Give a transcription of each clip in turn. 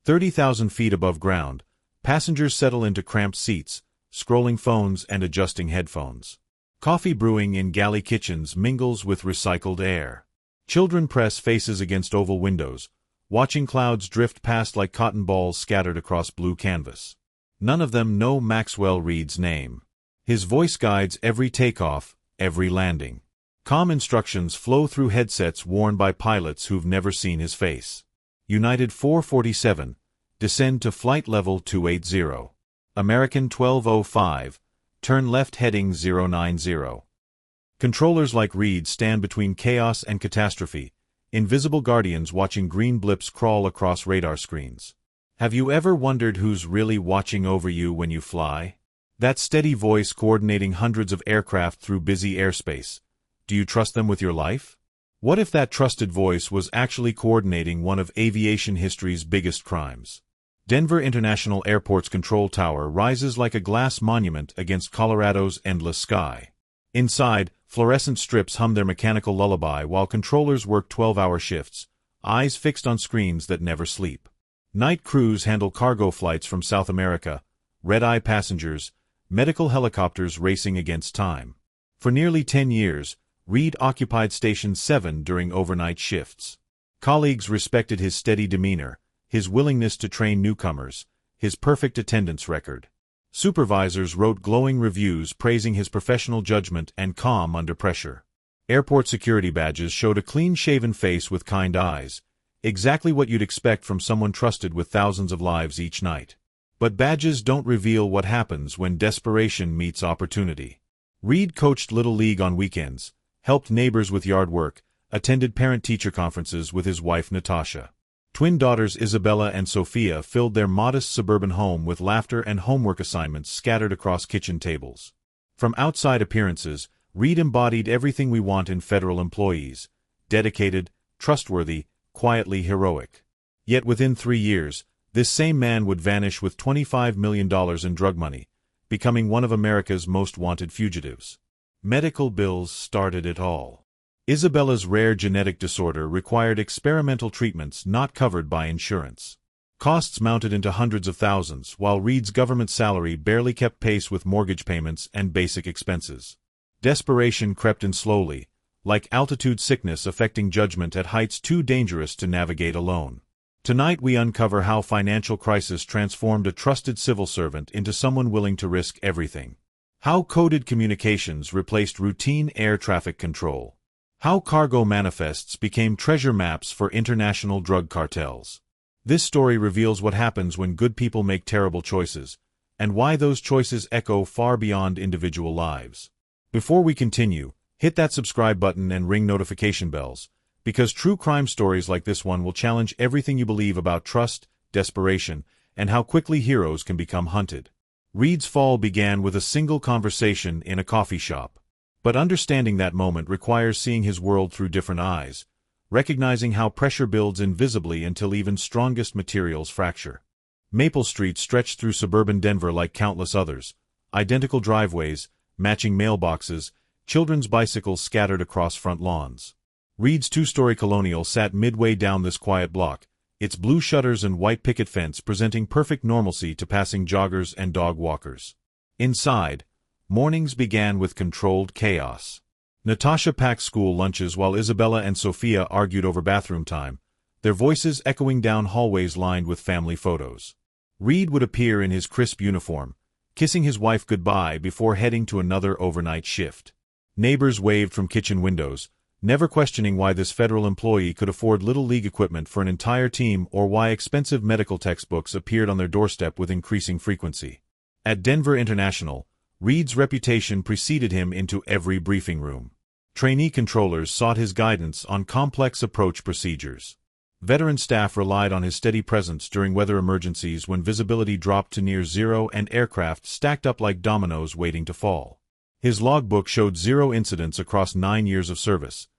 30,000 feet above ground, passengers settle into cramped seats, scrolling phones and adjusting headphones. Coffee brewing in galley kitchens mingles with recycled air. Children press faces against oval windows, watching clouds drift past like cotton balls scattered across blue canvas. None of them know Maxwell Reed's name. His voice guides every takeoff, every landing. Calm instructions flow through headsets worn by pilots who've never seen his face. United 447, descend to flight level 280. American 1205, turn left heading 090. Controllers like Reed stand between chaos and catastrophe, invisible guardians watching green blips crawl across radar screens. Have you ever wondered who's really watching over you when you fly? That steady voice coordinating hundreds of aircraft through busy airspace. Do you trust them with your life? What if that trusted voice was actually coordinating one of aviation history's biggest crimes? Denver International Airport's control tower rises like a glass monument against Colorado's endless sky. Inside, fluorescent strips hum their mechanical lullaby while controllers work 12-hour shifts, eyes fixed on screens that never sleep. Night crews handle cargo flights from South America, red-eye passengers, medical helicopters racing against time. For nearly 10 years, Reed occupied Station 7 during overnight shifts. Colleagues respected his steady demeanor, his willingness to train newcomers, his perfect attendance record. Supervisors wrote glowing reviews praising his professional judgment and calm under pressure. Airport security badges showed a clean-shaven face with kind eyes, exactly what you'd expect from someone trusted with thousands of lives each night. But badges don't reveal what happens when desperation meets opportunity. Reed coached Little League on weekends, helped neighbors with yard work, attended parent-teacher conferences with his wife Natasha. Twin daughters Isabella and Sophia filled their modest suburban home with laughter and homework assignments scattered across kitchen tables. From outside appearances, Reed embodied everything we want in federal employees: dedicated, trustworthy, quietly heroic. Yet within 3 years, this same man would vanish with $25 million in drug money, becoming one of America's most wanted fugitives. Medical bills started it all. Isabella's rare genetic disorder required experimental treatments not covered by insurance. Costs mounted into hundreds of thousands, while Reed's government salary barely kept pace with mortgage payments and basic expenses. Desperation crept in slowly, like altitude sickness affecting judgment at heights too dangerous to navigate alone. Tonight we uncover how financial crisis transformed a trusted civil servant into someone willing to risk everything. How coded communications replaced routine air traffic control. How cargo manifests became treasure maps for international drug cartels. This story reveals what happens when good people make terrible choices, and why those choices echo far beyond individual lives. Before we continue, hit that subscribe button and ring notification bells, because true crime stories like this one will challenge everything you believe about trust, desperation, and how quickly heroes can become hunted. Reed's fall began with a single conversation in a coffee shop. But understanding that moment requires seeing his world through different eyes, recognizing how pressure builds invisibly until even strongest materials fracture. Maple Street stretched through suburban Denver like countless others: identical driveways, matching mailboxes, children's bicycles scattered across front lawns. Reed's two-story colonial sat midway down this quiet block, its blue shutters and white picket fence presenting perfect normalcy to passing joggers and dog walkers. Inside, mornings began with controlled chaos. Natasha packed school lunches while Isabella and Sophia argued over bathroom time, their voices echoing down hallways lined with family photos. Reed would appear in his crisp uniform, kissing his wife goodbye before heading to another overnight shift. Neighbors waved from kitchen windows, never questioning why this federal employee could afford Little League equipment for an entire team or why expensive medical textbooks appeared on their doorstep with increasing frequency. At Denver International, Reed's reputation preceded him into every briefing room. Trainee controllers sought his guidance on complex approach procedures. Veteran staff relied on his steady presence during weather emergencies when visibility dropped to near zero and aircraft stacked up like dominoes waiting to fall. His logbook showed 0 incidents across 9 years of service,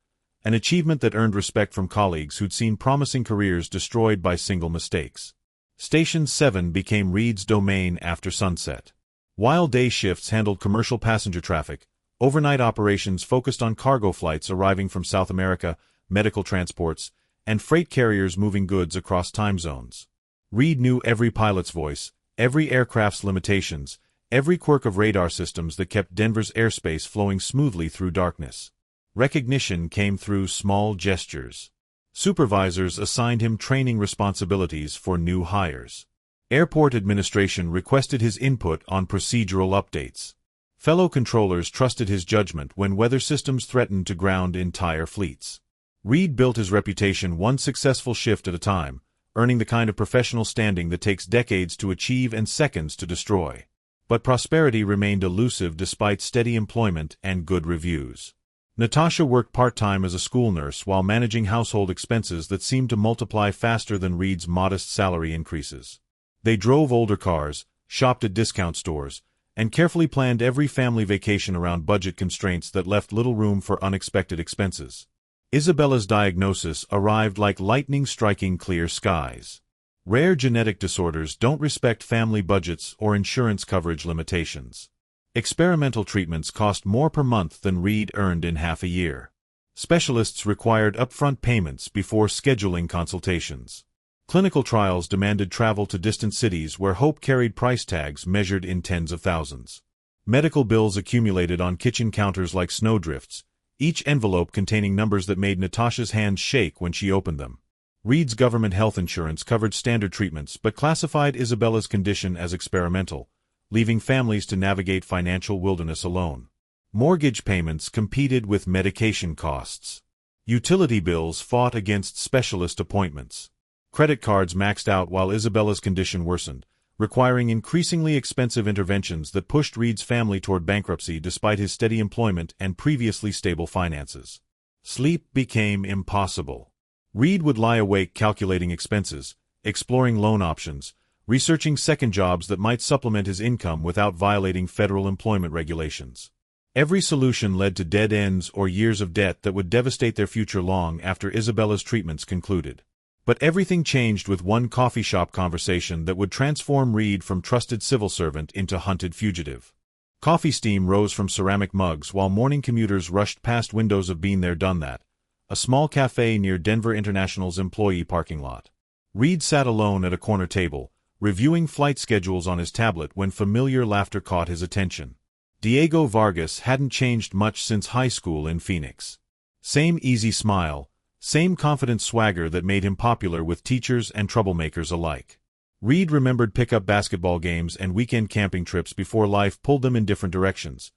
an achievement that earned respect from colleagues who'd seen promising careers destroyed by single mistakes. Station 7 became Reed's domain after sunset. While day shifts handled commercial passenger traffic, overnight operations focused on cargo flights arriving from South America, medical transports, and freight carriers moving goods across time zones. Reed knew every pilot's voice, every aircraft's limitations, every quirk of radar systems that kept Denver's airspace flowing smoothly through darkness. Recognition came through small gestures. Supervisors assigned him training responsibilities for new hires. Airport administration requested his input on procedural updates. Fellow controllers trusted his judgment when weather systems threatened to ground entire fleets. Reed built his reputation one successful shift at a time, earning the kind of professional standing that takes decades to achieve and seconds to destroy. But prosperity remained elusive despite steady employment and good reviews. Natasha worked part-time as a school nurse while managing household expenses that seemed to multiply faster than Reed's modest salary increases. They drove older cars, shopped at discount stores, and carefully planned every family vacation around budget constraints that left little room for unexpected expenses. Isabella's diagnosis arrived like lightning striking clear skies. Rare genetic disorders don't respect family budgets or insurance coverage limitations. Experimental treatments cost more per month than Reed earned in half a year. Specialists required upfront payments before scheduling consultations. Clinical trials demanded travel to distant cities where hope carried price tags measured in tens of thousands. Medical bills accumulated on kitchen counters like snowdrifts, each envelope containing numbers that made Natasha's hands shake when she opened them. Reed's government health insurance covered standard treatments but classified Isabella's condition as experimental, leaving families to navigate financial wilderness alone. Mortgage payments competed with medication costs. Utility bills fought against specialist appointments. Credit cards maxed out while Isabella's condition worsened, requiring increasingly expensive interventions that pushed Reed's family toward bankruptcy despite his steady employment and previously stable finances. Sleep became impossible. Reed would lie awake calculating expenses, exploring loan options, researching second jobs that might supplement his income without violating federal employment regulations. Every solution led to dead ends or years of debt that would devastate their future long after Isabella's treatments concluded. But everything changed with one coffee shop conversation that would transform Reed from trusted civil servant into hunted fugitive. Coffee steam rose from ceramic mugs while morning commuters rushed past windows of Been There Done That, a small cafe near Denver International's employee parking lot. Reed sat alone at a corner table, reviewing flight schedules on his tablet when familiar laughter caught his attention. Diego Vargas hadn't changed much since high school in Phoenix. Same easy smile, same confident swagger that made him popular with teachers and troublemakers alike. Reed remembered pickup basketball games and weekend camping trips before life pulled them in different directions.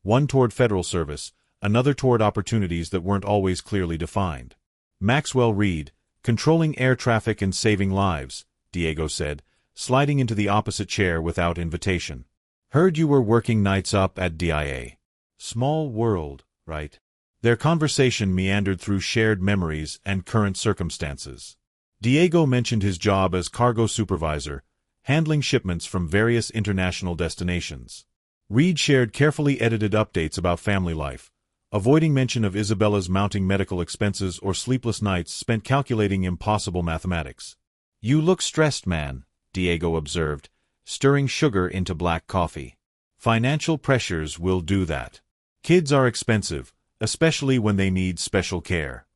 One toward federal service, another toward opportunities that weren't always clearly defined. Maxwell Reed, controlling air traffic and saving lives, Diego said, sliding into the opposite chair without invitation. Heard you were working nights up at DIA. Small world, right? Their conversation meandered through shared memories and current circumstances. Diego mentioned his job as cargo supervisor, handling shipments from various international destinations. Reed shared carefully edited updates about family life, avoiding mention of Isabella's mounting medical expenses or sleepless nights spent calculating impossible mathematics. You look stressed, man, Diego observed, stirring sugar into black coffee. Financial pressures will do that. Kids are expensive, especially when they need special care.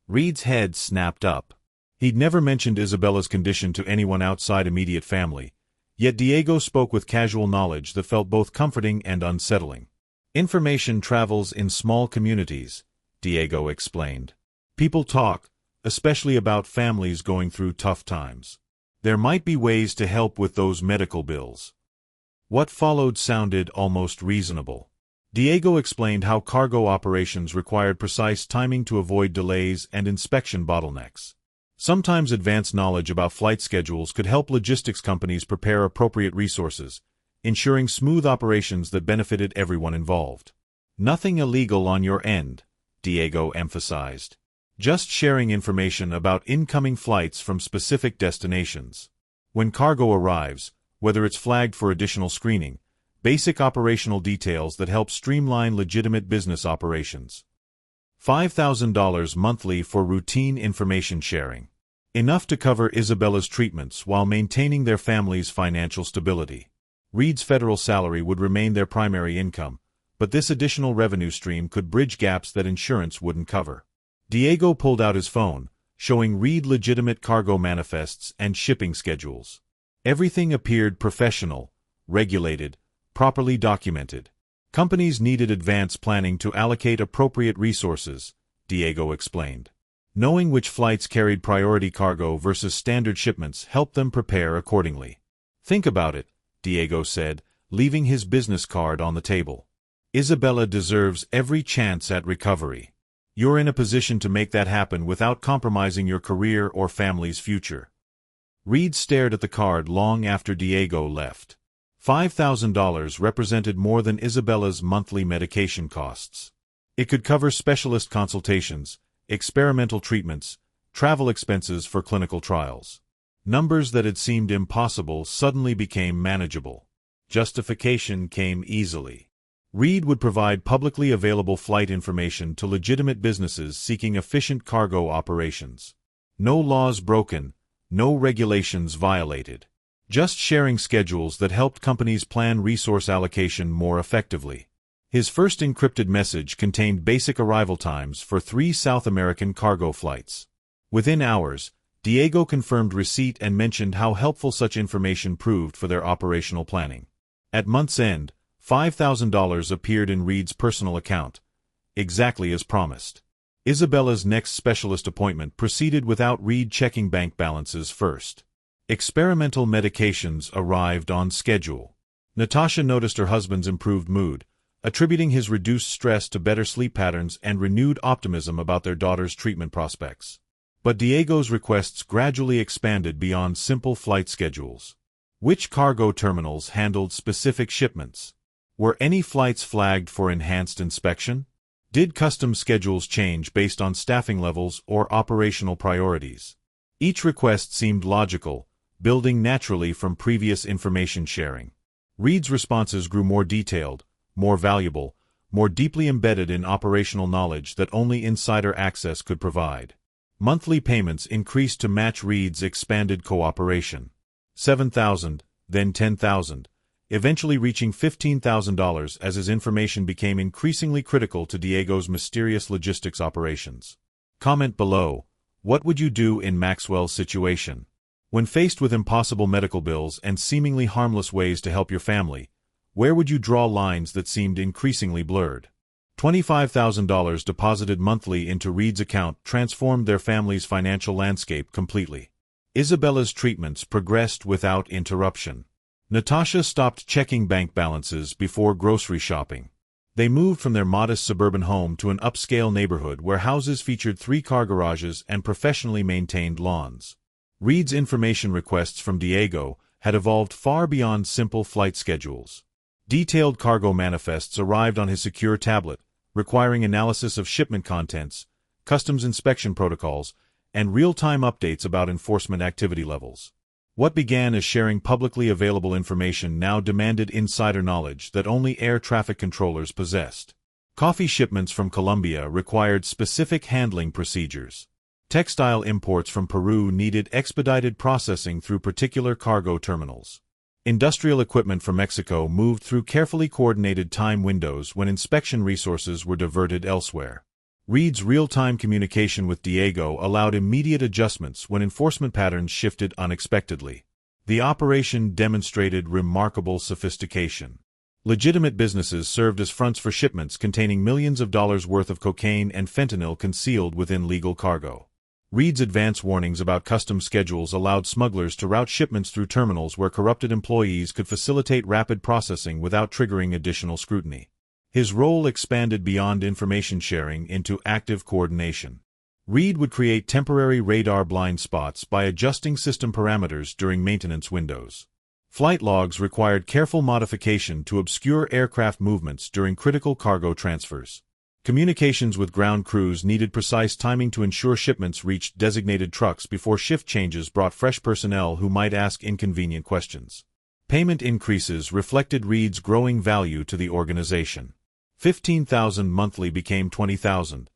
Reed's head snapped up. He'd never mentioned Isabella's condition to anyone outside immediate family, yet Diego spoke with casual knowledge that felt both comforting and unsettling. Information travels in small communities, Diego explained. People talk, especially about families going through tough times. There might be ways to help with those medical bills. What followed sounded almost reasonable. Diego explained how cargo operations required precise timing to avoid delays and inspection bottlenecks. Sometimes advanced knowledge about flight schedules could help logistics companies prepare appropriate resources, ensuring smooth operations that benefited everyone involved. Nothing illegal on your end, Diego emphasized. Just sharing information about incoming flights from specific destinations. When cargo arrives, whether it's flagged for additional screening, basic operational details that help streamline legitimate business operations. $5,000 monthly for routine information sharing. Enough to cover Isabella's treatments while maintaining their family's financial stability. Reed's federal salary would remain their primary income, but this additional revenue stream could bridge gaps that insurance wouldn't cover. Diego pulled out his phone, showing Reed legitimate cargo manifests and shipping schedules. Everything appeared professional, regulated, properly documented. Companies needed advance planning to allocate appropriate resources, Diego explained. Knowing which flights carried priority cargo versus standard shipments helped them prepare accordingly. Think about it, Diego said, leaving his business card on the table. Isabella deserves every chance at recovery. You're in a position to make that happen without compromising your career or family's future. Reed stared at the card long after Diego left. $5,000 represented more than Isabella's monthly medication costs. It could cover specialist consultations, experimental treatments, travel expenses for clinical trials. Numbers that had seemed impossible suddenly became manageable. Justification came easily. Reed would provide publicly available flight information to legitimate businesses seeking efficient cargo operations. No laws broken, no regulations violated. Just sharing schedules that helped companies plan resource allocation more effectively. His first encrypted message contained basic arrival times for 3 South American cargo flights. Within hours, Diego confirmed receipt and mentioned how helpful such information proved for their operational planning. At month's end, $5,000 appeared in Reed's personal account, exactly as promised. Isabella's next specialist appointment proceeded without Reed checking bank balances first. Experimental medications arrived on schedule. Natasha noticed her husband's improved mood, attributing his reduced stress to better sleep patterns and renewed optimism about their daughter's treatment prospects. But Diego's requests gradually expanded beyond simple flight schedules. Which cargo terminals handled specific shipments? Were any flights flagged for enhanced inspection? Did customs schedules change based on staffing levels or operational priorities? Each request seemed logical, building naturally from previous information sharing. Reed's responses grew more detailed, more valuable, more deeply embedded in operational knowledge that only insider access could provide. Monthly payments increased to match Reed's expanded cooperation. $7,000, then $10,000, eventually reaching $15,000 as his information became increasingly critical to Diego's mysterious logistics operations. Comment below, what would you do in Maxwell's situation? When faced with impossible medical bills and seemingly harmless ways to help your family, where would you draw lines that seemed increasingly blurred? $25,000 deposited monthly into Reed's account transformed their family's financial landscape completely. Isabella's treatments progressed without interruption. Natasha stopped checking bank balances before grocery shopping. They moved from their modest suburban home to an upscale neighborhood where houses featured 3 car garages and professionally maintained lawns. Reed's information requests from Diego had evolved far beyond simple flight schedules. Detailed cargo manifests arrived on his secure tablet, requiring analysis of shipment contents, customs inspection protocols, and real-time updates about enforcement activity levels. What began as sharing publicly available information now demanded insider knowledge that only air traffic controllers possessed. Coffee shipments from Colombia required specific handling procedures. Textile imports from Peru needed expedited processing through particular cargo terminals. Industrial equipment from Mexico moved through carefully coordinated time windows when inspection resources were diverted elsewhere. Reed's real-time communication with Diego allowed immediate adjustments when enforcement patterns shifted unexpectedly. The operation demonstrated remarkable sophistication. Legitimate businesses served as fronts for shipments containing millions of dollars worth of cocaine and fentanyl concealed within legal cargo. Reed's advance warnings about customs schedules allowed smugglers to route shipments through terminals where corrupted employees could facilitate rapid processing without triggering additional scrutiny. His role expanded beyond information sharing into active coordination. Reed would create temporary radar blind spots by adjusting system parameters during maintenance windows. Flight logs required careful modification to obscure aircraft movements during critical cargo transfers. Communications with ground crews needed precise timing to ensure shipments reached designated trucks before shift changes brought fresh personnel who might ask inconvenient questions. Payment increases reflected Reed's growing value to the organization. $15,000 monthly became $20,000,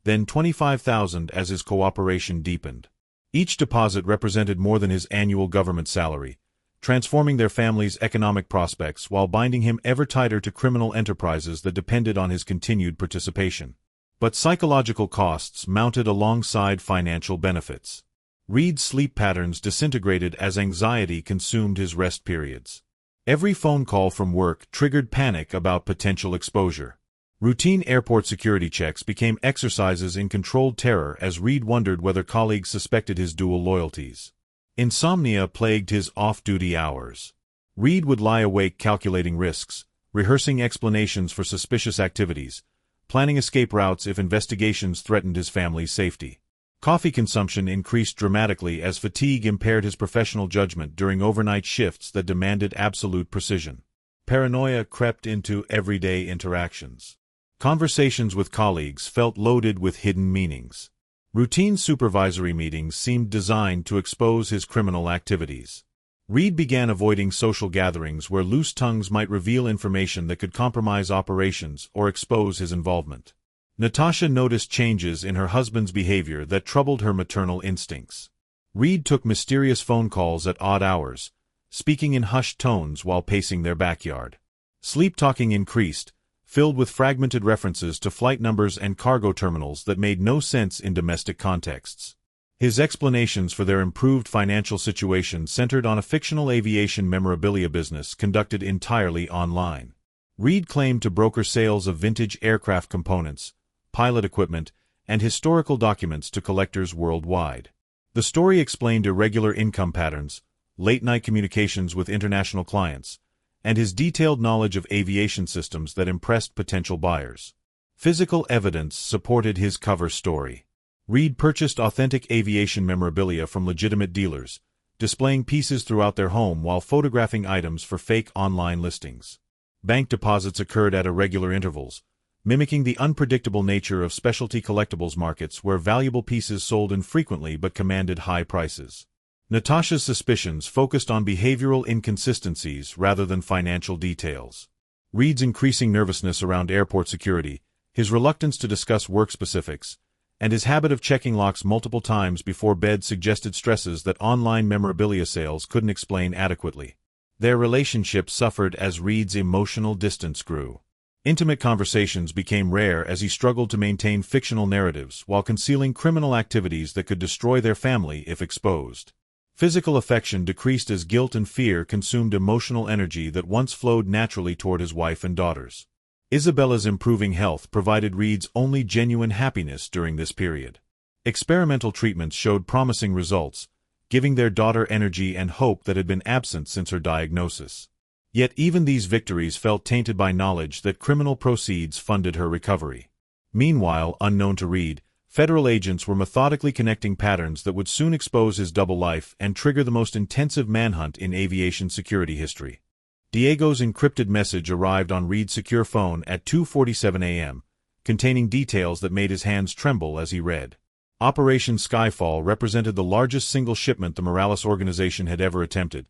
then $25,000 as his cooperation deepened. Each deposit represented more than his annual government salary, transforming their family's economic prospects while binding him ever tighter to criminal enterprises that depended on his continued participation. But psychological costs mounted alongside financial benefits. Reed's sleep patterns disintegrated as anxiety consumed his rest periods. Every phone call from work triggered panic about potential exposure. Routine airport security checks became exercises in controlled terror as Reed wondered whether colleagues suspected his dual loyalties. Insomnia plagued his off-duty hours. Reed would lie awake calculating risks, rehearsing explanations for suspicious activities, planning escape routes if investigations threatened his family's safety. Coffee consumption increased dramatically as fatigue impaired his professional judgment during overnight shifts that demanded absolute precision. Paranoia crept into everyday interactions. Conversations with colleagues felt loaded with hidden meanings. Routine supervisory meetings seemed designed to expose his criminal activities. Reed began avoiding social gatherings where loose tongues might reveal information that could compromise operations or expose his involvement. Natasha noticed changes in her husband's behavior that troubled her maternal instincts. Reed took mysterious phone calls at odd hours, speaking in hushed tones while pacing their backyard. Sleep-talking increased, filled with fragmented references to flight numbers and cargo terminals that made no sense in domestic contexts. His explanations for their improved financial situation centered on a fictional aviation memorabilia business conducted entirely online. Reed claimed to broker sales of vintage aircraft components, pilot equipment, and historical documents to collectors worldwide. The story explained irregular income patterns, late-night communications with international clients, and his detailed knowledge of aviation systems that impressed potential buyers. Physical evidence supported his cover story. Reed purchased authentic aviation memorabilia from legitimate dealers, displaying pieces throughout their home while photographing items for fake online listings. Bank deposits occurred at irregular intervals, mimicking the unpredictable nature of specialty collectibles markets where valuable pieces sold infrequently but commanded high prices. Natasha's suspicions focused on behavioral inconsistencies rather than financial details. Reed's increasing nervousness around airport security, his reluctance to discuss work specifics, and his habit of checking locks multiple times before bed suggested stresses that online memorabilia sales couldn't explain adequately. Their relationship suffered as Reed's emotional distance grew. Intimate conversations became rare as he struggled to maintain fictional narratives while concealing criminal activities that could destroy their family if exposed. Physical affection decreased as guilt and fear consumed emotional energy that once flowed naturally toward his wife and daughters. Isabella's improving health provided Reed's only genuine happiness during this period. Experimental treatments showed promising results, giving their daughter energy and hope that had been absent since her diagnosis. Yet even these victories felt tainted by knowledge that criminal proceeds funded her recovery. Meanwhile, unknown to Reed, federal agents were methodically connecting patterns that would soon expose his double life and trigger the most intensive manhunt in aviation security history. Diego's encrypted message arrived on Reed's secure phone at 2:47 a.m., containing details that made his hands tremble as he read. Operation Skyfall represented the largest single shipment the Morales organization had ever attempted.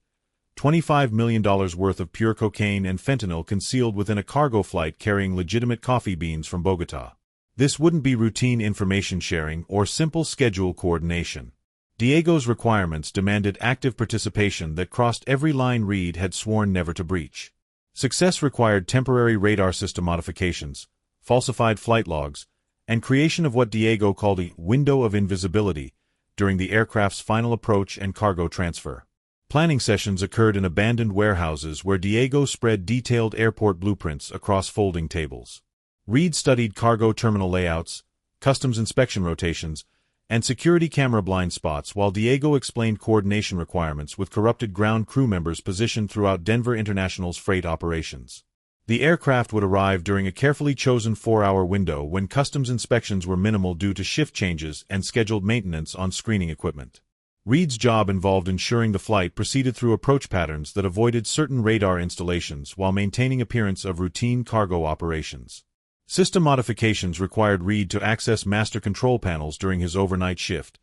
$25 million worth of pure cocaine and fentanyl concealed within a cargo flight carrying legitimate coffee beans from Bogota. This wouldn't be routine information sharing or simple schedule coordination. Diego's requirements demanded active participation that crossed every line Reed had sworn never to breach. Success required temporary radar system modifications, falsified flight logs, and creation of what Diego called a window of invisibility during the aircraft's final approach and cargo transfer. Planning sessions occurred in abandoned warehouses where Diego spread detailed airport blueprints across folding tables. Reed studied cargo terminal layouts, customs inspection rotations, and security camera blind spots while Diego explained coordination requirements with corrupted ground crew members positioned throughout Denver International's freight operations. The aircraft would arrive during a carefully chosen 4-hour window when customs inspections were minimal due to shift changes and scheduled maintenance on screening equipment. Reed's job involved ensuring the flight proceeded through approach patterns that avoided certain radar installations while maintaining appearance of routine cargo operations. System modifications required Reed to access master control panels during his overnight shift,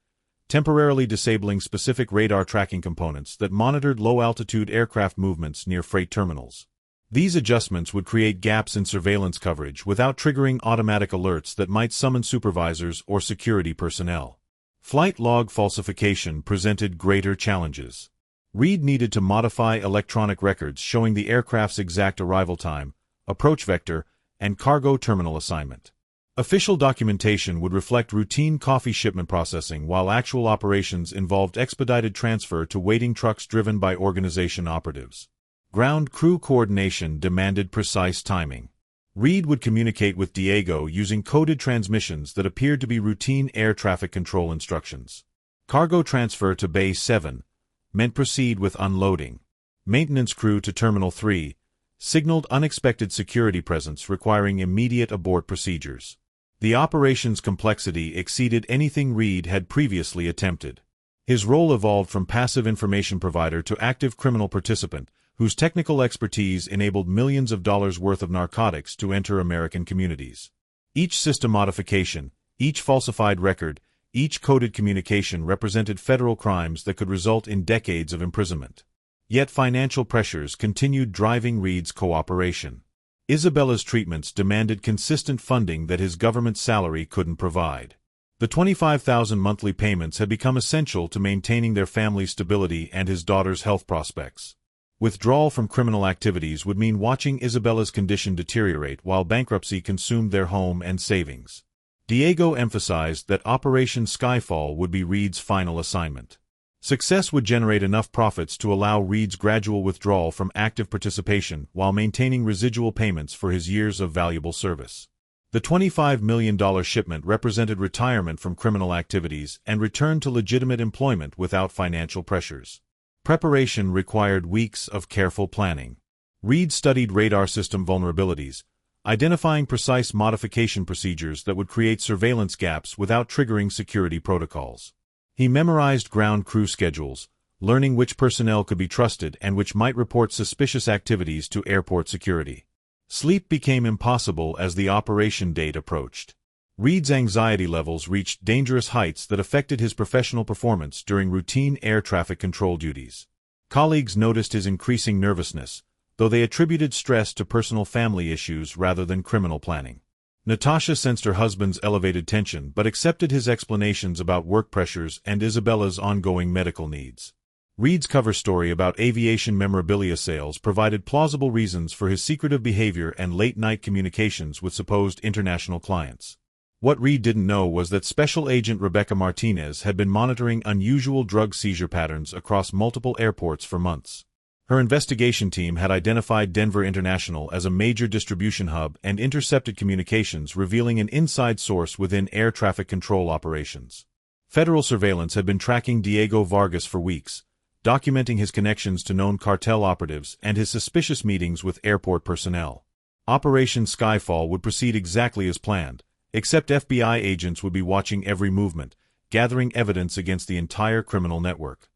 temporarily disabling specific radar tracking components that monitored low-altitude aircraft movements near freight terminals. These adjustments would create gaps in surveillance coverage without triggering automatic alerts that might summon supervisors or security personnel. Flight log falsification presented greater challenges. Reed needed to modify electronic records showing the aircraft's exact arrival time, approach vector, and cargo terminal assignment. Official documentation would reflect routine coffee shipment processing, while actual operations involved expedited transfer to waiting trucks driven by organization operatives. Ground crew coordination demanded precise timing. Reed would communicate with Diego using coded transmissions that appeared to be routine air traffic control instructions. Cargo transfer to Bay 7 meant proceed with unloading. Maintenance crew to Terminal 3 signaled unexpected security presence requiring immediate abort procedures. The operation's complexity exceeded anything Reed had previously attempted. His role evolved from passive information provider to active criminal participant, whose technical expertise enabled millions of dollars worth of narcotics to enter American communities. Each system modification, each falsified record, each coded communication represented federal crimes that could result in decades of imprisonment. Yet financial pressures continued driving Reed's cooperation. Isabella's treatments demanded consistent funding that his government salary couldn't provide. The $25,000 monthly payments had become essential to maintaining their family's stability and his daughter's health prospects. Withdrawal from criminal activities would mean watching Isabella's condition deteriorate while bankruptcy consumed their home and savings. Diego emphasized that Operation Skyfall would be Reed's final assignment. Success would generate enough profits to allow Reed's gradual withdrawal from active participation while maintaining residual payments for his years of valuable service. The $25 million shipment represented retirement from criminal activities and return to legitimate employment without financial pressures. Preparation required weeks of careful planning. Reed studied radar system vulnerabilities, identifying precise modification procedures that would create surveillance gaps without triggering security protocols. He memorized ground crew schedules, learning which personnel could be trusted and which might report suspicious activities to airport security. Sleep became impossible as the operation date approached. Reed's anxiety levels reached dangerous heights that affected his professional performance during routine air traffic control duties. Colleagues noticed his increasing nervousness, though they attributed stress to personal family issues rather than criminal planning. Natasha sensed her husband's elevated tension but accepted his explanations about work pressures and Isabella's ongoing medical needs. Reed's cover story about aviation memorabilia sales provided plausible reasons for his secretive behavior and late-night communications with supposed international clients. What Reed didn't know was that Special Agent Rebecca Martinez had been monitoring unusual drug seizure patterns across multiple airports for months. Her investigation team had identified Denver International as a major distribution hub and intercepted communications revealing an inside source within air traffic control operations. Federal surveillance had been tracking Diego Vargas for weeks, documenting his connections to known cartel operatives and his suspicious meetings with airport personnel. Operation Skyfall would proceed exactly as planned, except FBI agents would be watching every movement, gathering evidence against the entire criminal network.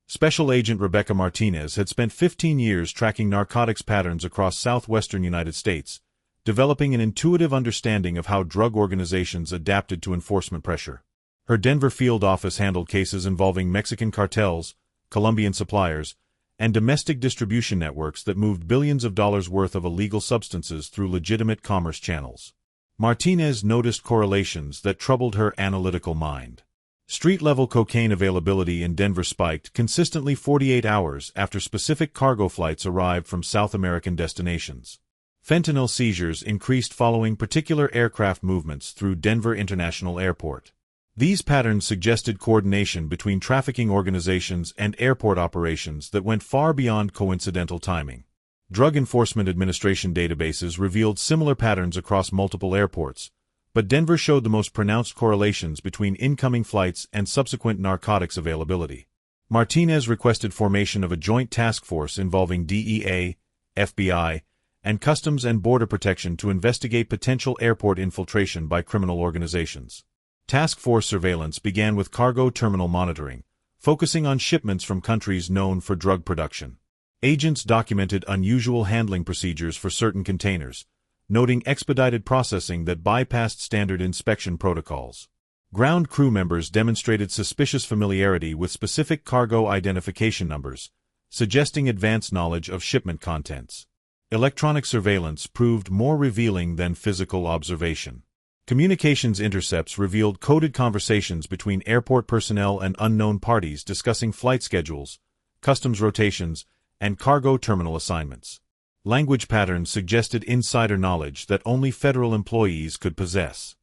Special Agent Rebecca Martinez had spent 15 years tracking narcotics patterns across southwestern United States, developing an intuitive understanding of how drug organizations adapted to enforcement pressure. Her Denver field office handled cases involving Mexican cartels, Colombian suppliers, and domestic distribution networks that moved billions of dollars worth of illegal substances through legitimate commerce channels. Martinez noticed correlations that troubled her analytical mind. Street-level cocaine availability in Denver spiked consistently 48 hours after specific cargo flights arrived from South American destinations. Fentanyl seizures increased following particular aircraft movements through Denver International Airport. These patterns suggested coordination between trafficking organizations and airport operations that went far beyond coincidental timing. Drug Enforcement Administration databases revealed similar patterns across multiple airports, but Denver showed the most pronounced correlations between incoming flights and subsequent narcotics availability. Martinez requested formation of a joint task force involving DEA, FBI, and Customs and Border Protection to investigate potential airport infiltration by criminal organizations. Task force surveillance began with cargo terminal monitoring, focusing on shipments from countries known for drug production. Agents documented unusual handling procedures for certain containers, noting expedited processing that bypassed standard inspection protocols. Ground crew members demonstrated suspicious familiarity with specific cargo identification numbers, suggesting advanced knowledge of shipment contents. Electronic surveillance proved more revealing than physical observation. Communications intercepts revealed coded conversations between airport personnel and unknown parties discussing flight schedules, customs rotations, and cargo terminal assignments. Language patterns suggested insider knowledge that only federal employees could possess.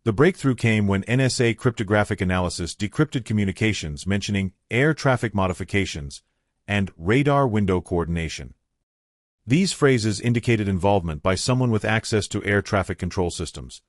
The breakthrough came when NSA cryptographic analysis decrypted communications mentioning air traffic modifications and radar window coordination. These phrases indicated involvement by someone with access to air traffic control systems,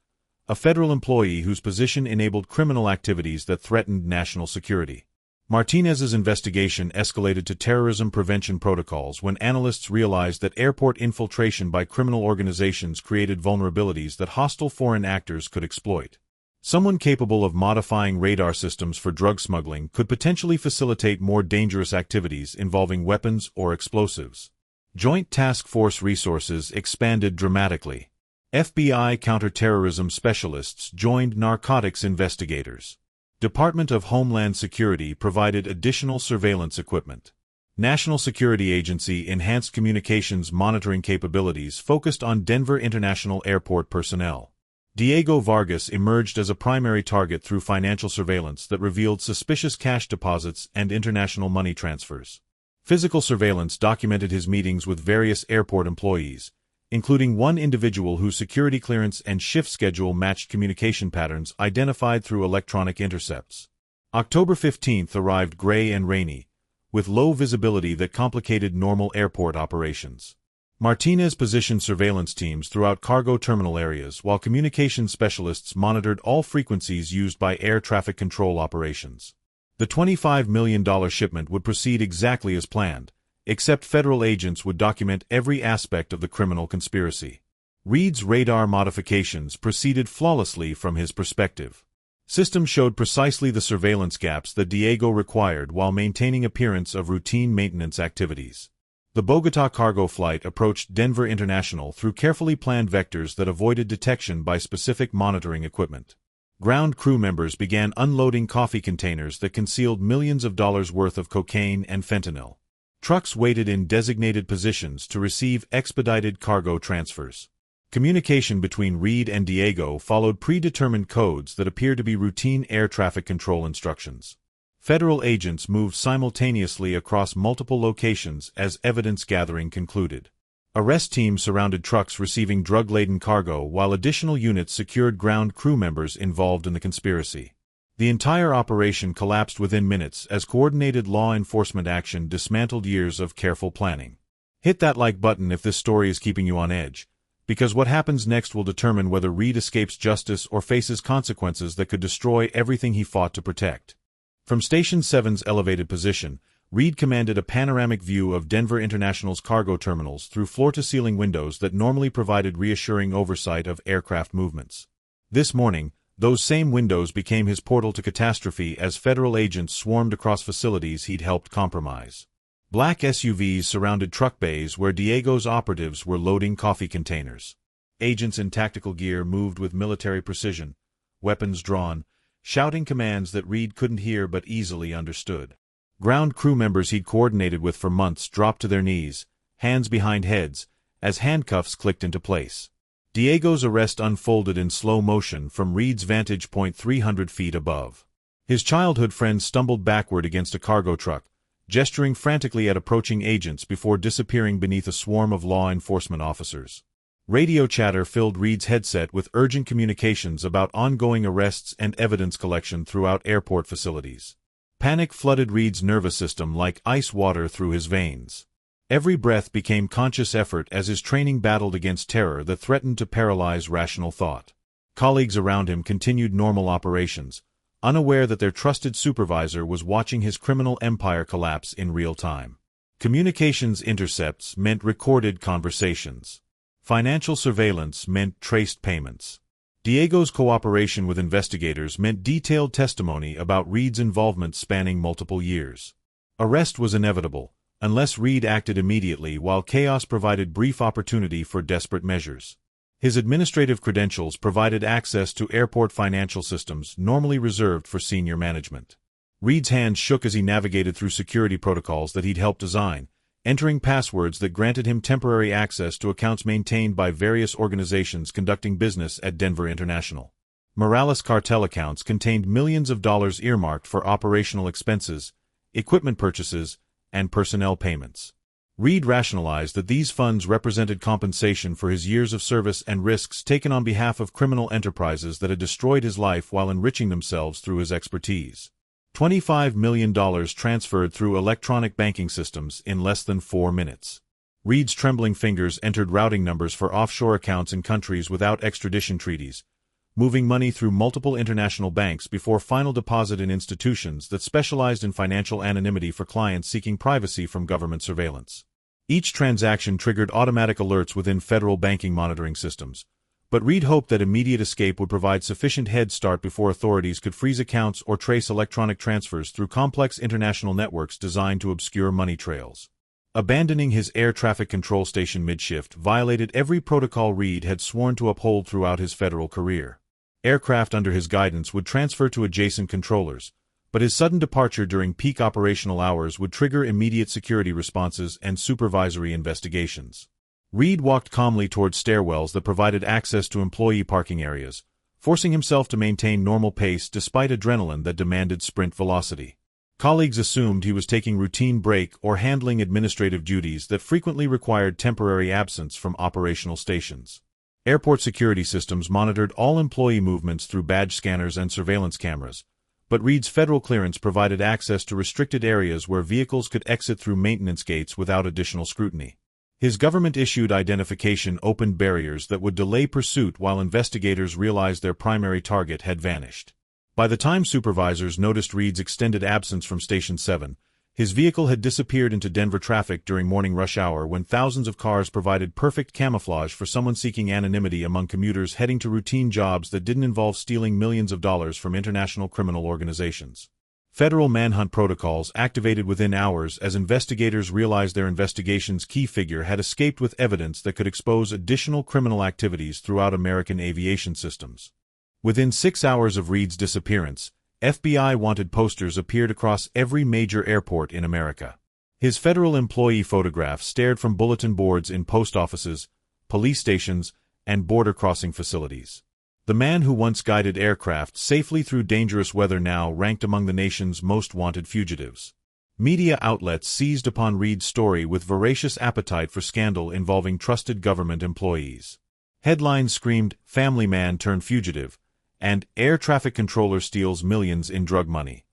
a federal employee whose position enabled criminal activities that threatened national security. Martinez's investigation escalated to terrorism prevention protocols when analysts realized that airport infiltration by criminal organizations created vulnerabilities that hostile foreign actors could exploit. Someone capable of modifying radar systems for drug smuggling could potentially facilitate more dangerous activities involving weapons or explosives. Joint Task Force resources expanded dramatically. FBI counterterrorism specialists joined narcotics investigators. Department of Homeland Security provided additional surveillance equipment. National Security Agency enhanced communications monitoring capabilities focused on Denver International Airport personnel. Diego Vargas emerged as a primary target through financial surveillance that revealed suspicious cash deposits and international money transfers. Physical surveillance documented his meetings with various airport employees, including one individual whose security clearance and shift schedule matched communication patterns identified through electronic intercepts. October 15th arrived gray and rainy, with low visibility that complicated normal airport operations. Martinez positioned surveillance teams throughout cargo terminal areas while communications specialists monitored all frequencies used by air traffic control operations. The $25 million shipment would proceed exactly as planned, except federal agents would document every aspect of the criminal conspiracy. Reed's radar modifications proceeded flawlessly from his perspective. Systems showed precisely the surveillance gaps that Diego required while maintaining appearance of routine maintenance activities. The Bogotá cargo flight approached Denver International through carefully planned vectors that avoided detection by specific monitoring equipment. Ground crew members began unloading coffee containers that concealed millions of dollars worth of cocaine and fentanyl. Trucks waited in designated positions to receive expedited cargo transfers. Communication between Reed and Diego followed predetermined codes that appeared to be routine air traffic control instructions. Federal agents moved simultaneously across multiple locations as evidence gathering concluded. Arrest teams surrounded trucks receiving drug-laden cargo while additional units secured ground crew members involved in the conspiracy. The entire operation collapsed within minutes as coordinated law enforcement action dismantled years of careful planning. Hit that like button if this story is keeping you on edge, because what happens next will determine whether Reed escapes justice or faces consequences that could destroy everything he fought to protect. From Station 7's elevated position, Reed commanded a panoramic view of Denver International's cargo terminals through floor-to-ceiling windows that normally provided reassuring oversight of aircraft movements. This morning, those same windows became his portal to catastrophe as federal agents swarmed across facilities he'd helped compromise. Black SUVs surrounded truck bays where Diego's operatives were loading coffee containers. Agents in tactical gear moved with military precision, weapons drawn, shouting commands that Reed couldn't hear but easily understood. Ground crew members he'd coordinated with for months dropped to their knees, hands behind heads, as handcuffs clicked into place. Diego's arrest unfolded in slow motion from Reed's vantage point 300 feet above. His childhood friend stumbled backward against a cargo truck, gesturing frantically at approaching agents before disappearing beneath a swarm of law enforcement officers. Radio chatter filled Reed's headset with urgent communications about ongoing arrests and evidence collection throughout airport facilities. Panic flooded Reed's nervous system like ice water through his veins. Every breath became conscious effort as his training battled against terror that threatened to paralyze rational thought. Colleagues around him continued normal operations, unaware that their trusted supervisor was watching his criminal empire collapse in real time. Communications intercepts meant recorded conversations. Financial surveillance meant traced payments. Diego's cooperation with investigators meant detailed testimony about Reed's involvement spanning multiple years. Arrest was inevitable, unless Reed acted immediately while chaos provided brief opportunity for desperate measures. His administrative credentials provided access to airport financial systems normally reserved for senior management. Reed's hands shook as he navigated through security protocols that he'd helped design, entering passwords that granted him temporary access to accounts maintained by various organizations conducting business at Denver International. Morales cartel accounts contained millions of dollars earmarked for operational expenses, equipment purchases, and personnel payments. Reed rationalized that these funds represented compensation for his years of service and risks taken on behalf of criminal enterprises that had destroyed his life while enriching themselves through his expertise. $25 million transferred through electronic banking systems in less than 4 minutes. Reed's trembling fingers entered routing numbers for offshore accounts in countries without extradition treaties, moving money through multiple international banks before final deposit in institutions that specialized in financial anonymity for clients seeking privacy from government surveillance. Each transaction triggered automatic alerts within federal banking monitoring systems, but Reed hoped that immediate escape would provide sufficient head start before authorities could freeze accounts or trace electronic transfers through complex international networks designed to obscure money trails. Abandoning his air traffic control station mid-shift violated every protocol Reed had sworn to uphold throughout his federal career. Aircraft under his guidance would transfer to adjacent controllers, but his sudden departure during peak operational hours would trigger immediate security responses and supervisory investigations. Reed walked calmly towards stairwells that provided access to employee parking areas, forcing himself to maintain normal pace despite adrenaline that demanded sprint velocity. Colleagues assumed he was taking routine break or handling administrative duties that frequently required temporary absence from operational stations. Airport security systems monitored all employee movements through badge scanners and surveillance cameras, but Reed's federal clearance provided access to restricted areas where vehicles could exit through maintenance gates without additional scrutiny. His government-issued identification opened barriers that would delay pursuit while investigators realized their primary target had vanished. By the time supervisors noticed Reed's extended absence from Station 7, his vehicle had disappeared into Denver traffic during morning rush hour when thousands of cars provided perfect camouflage for someone seeking anonymity among commuters heading to routine jobs that didn't involve stealing millions of dollars from international criminal organizations. Federal manhunt protocols activated within hours as investigators realized their investigation's key figure had escaped with evidence that could expose additional criminal activities throughout American aviation systems. Within 6 hours of Reed's disappearance, FBI wanted posters appeared across every major airport in America. His federal employee photographs stared from bulletin boards in post offices, police stations, and border crossing facilities. The man who once guided aircraft safely through dangerous weather now ranked among the nation's most wanted fugitives. Media outlets seized upon Reed's story with voracious appetite for scandal involving trusted government employees. Headlines screamed, "Family man turned fugitive," and "Air traffic controller steals millions in drug money."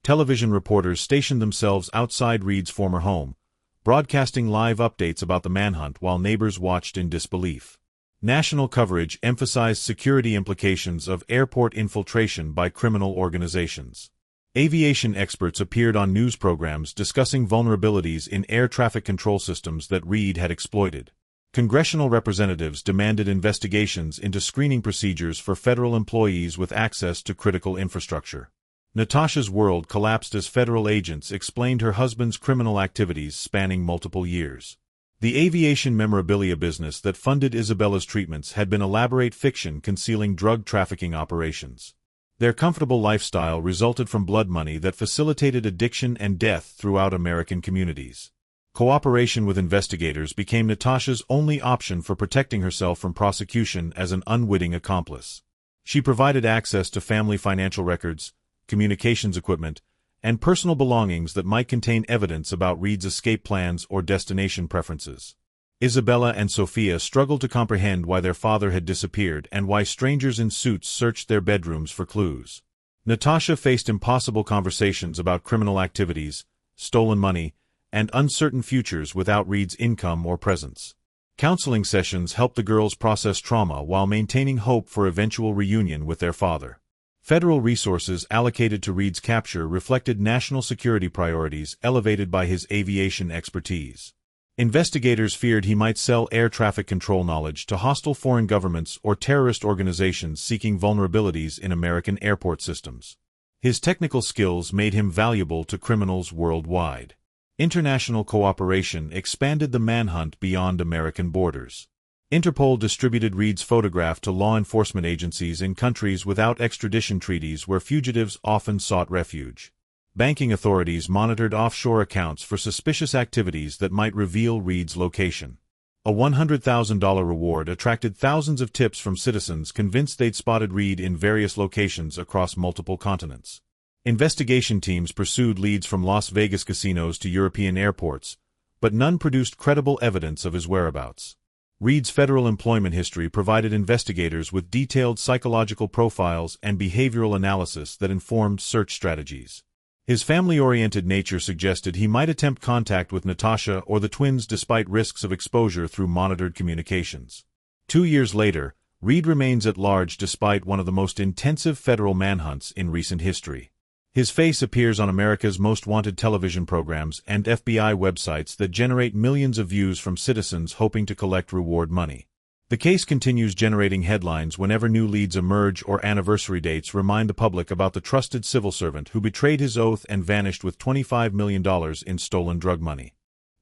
Television reporters stationed themselves outside Reed's former home, broadcasting live updates about the manhunt while neighbors watched in disbelief. National coverage emphasized security implications of airport infiltration by criminal organizations. Aviation experts appeared on news programs discussing vulnerabilities in air traffic control systems that Reed had exploited. Congressional representatives demanded investigations into screening procedures for federal employees with access to critical infrastructure. Natasha's world collapsed as federal agents explained her husband's criminal activities spanning multiple years. The aviation memorabilia business that funded Isabella's treatments had been elaborate fiction concealing drug trafficking operations. Their comfortable lifestyle resulted from blood money that facilitated addiction and death throughout American communities. Cooperation with investigators became Natasha's only option for protecting herself from prosecution as an unwitting accomplice. She provided access to family financial records, communications equipment, and personal belongings that might contain evidence about Reed's escape plans or destination preferences. Isabella and Sophia struggled to comprehend why their father had disappeared and why strangers in suits searched their bedrooms for clues. Natasha faced impossible conversations about criminal activities, stolen money, and uncertain futures without Reed's income or presence. Counseling sessions helped the girls process trauma while maintaining hope for eventual reunion with their father. Federal resources allocated to Reed's capture reflected national security priorities elevated by his aviation expertise. Investigators feared he might sell air traffic control knowledge to hostile foreign governments or terrorist organizations seeking vulnerabilities in American airport systems. His technical skills made him valuable to criminals worldwide. International cooperation expanded the manhunt beyond American borders. Interpol distributed Reed's photograph to law enforcement agencies in countries without extradition treaties where fugitives often sought refuge. Banking authorities monitored offshore accounts for suspicious activities that might reveal Reed's location. A $100,000 reward attracted thousands of tips from citizens convinced they'd spotted Reed in various locations across multiple continents. Investigation teams pursued leads from Las Vegas casinos to European airports, but none produced credible evidence of his whereabouts. Reed's federal employment history provided investigators with detailed psychological profiles and behavioral analysis that informed search strategies. His family-oriented nature suggested he might attempt contact with Natasha or the twins despite risks of exposure through monitored communications. 2 years later, Reed remains at large despite one of the most intensive federal manhunts in recent history. His face appears on America's most wanted television programs and FBI websites that generate millions of views from citizens hoping to collect reward money. The case continues generating headlines whenever new leads emerge or anniversary dates remind the public about the trusted civil servant who betrayed his oath and vanished with $25 million in stolen drug money.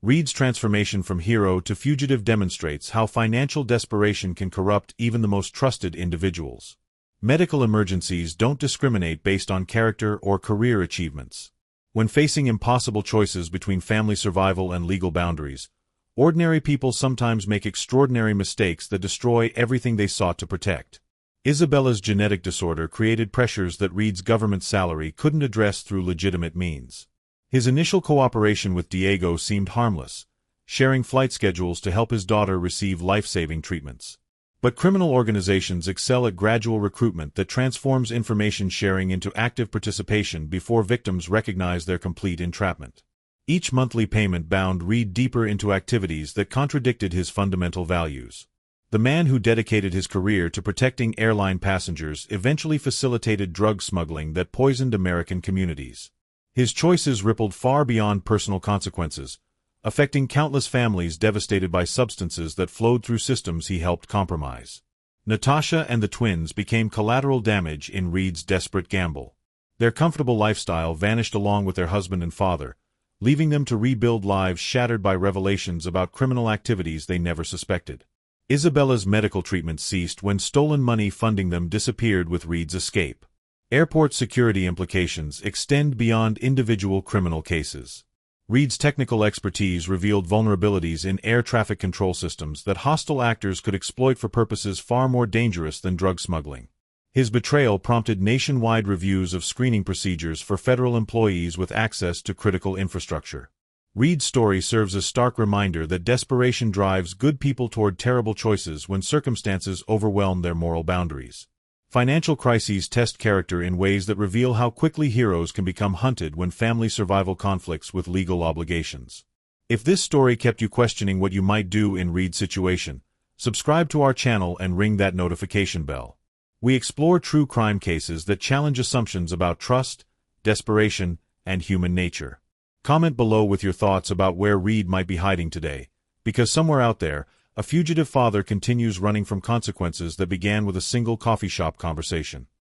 Reed's transformation from hero to fugitive demonstrates how financial desperation can corrupt even the most trusted individuals. Medical emergencies don't discriminate based on character or career achievements. When facing impossible choices between family survival and legal boundaries, ordinary people sometimes make extraordinary mistakes that destroy everything they sought to protect. Isabella's genetic disorder created pressures that Reed's government salary couldn't address through legitimate means. His initial cooperation with Diego seemed harmless, sharing flight schedules to help his daughter receive life-saving treatments. But criminal organizations excel at gradual recruitment that transforms information sharing into active participation before victims recognize their complete entrapment. Each monthly payment bound Reed deeper into activities that contradicted his fundamental values. The man who dedicated his career to protecting airline passengers eventually facilitated drug smuggling that poisoned American communities. His choices rippled far beyond personal consequences, affecting countless families devastated by substances that flowed through systems he helped compromise. Natasha and the twins became collateral damage in Reed's desperate gamble. Their comfortable lifestyle vanished along with their husband and father, leaving them to rebuild lives shattered by revelations about criminal activities they never suspected. Isabella's medical treatment ceased when stolen money funding them disappeared with Reed's escape. Airport security implications extend beyond individual criminal cases. Reed's technical expertise revealed vulnerabilities in air traffic control systems that hostile actors could exploit for purposes far more dangerous than drug smuggling. His betrayal prompted nationwide reviews of screening procedures for federal employees with access to critical infrastructure. Reed's story serves as a stark reminder that desperation drives good people toward terrible choices when circumstances overwhelm their moral boundaries. Financial crises test character in ways that reveal how quickly heroes can become hunted when family survival conflicts with legal obligations. If this story kept you questioning what you might do in Reed's situation, subscribe to our channel and ring that notification bell. We explore true crime cases that challenge assumptions about trust, desperation, and human nature. Comment below with your thoughts about where Reed might be hiding today, because somewhere out there, a fugitive father continues running from consequences that began with a single coffee shop conversation.